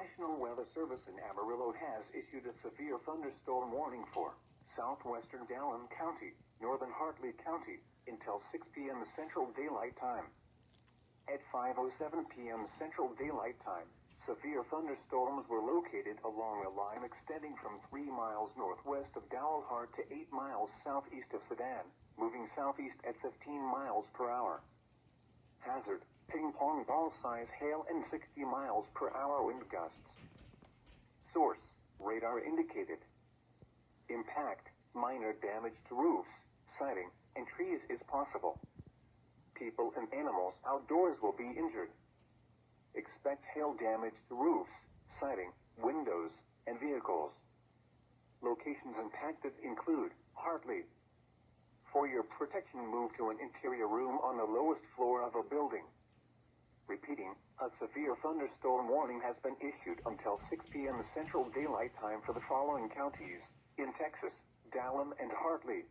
National Weather Service in Amarillo has issued a severe thunderstorm warning for southwestern Dallam County, northern Hartley County, until 6 p.m. Central Daylight Time. At 5:07 p.m. Central Daylight Time, severe thunderstorms were located along a line extending from 3 miles northwest of Dalhart to 8 miles southeast of Sedan, moving southeast at 15 miles per hour. Hazard: ping-pong ball size hail and 60 miles per hour wind gusts. Source: radar indicated. Impact: minor damage to roofs, siding, and trees is possible. People and animals outdoors will be injured. Expect hail damage to roofs, siding, windows, and vehicles. Locations impacted include Hartley. For your protection, move to an interior room on the lowest floor of a building. Repeating, a severe thunderstorm warning has been issued until 6 p.m. Central Daylight Time for the following counties in Texas: Dallam and Hartley.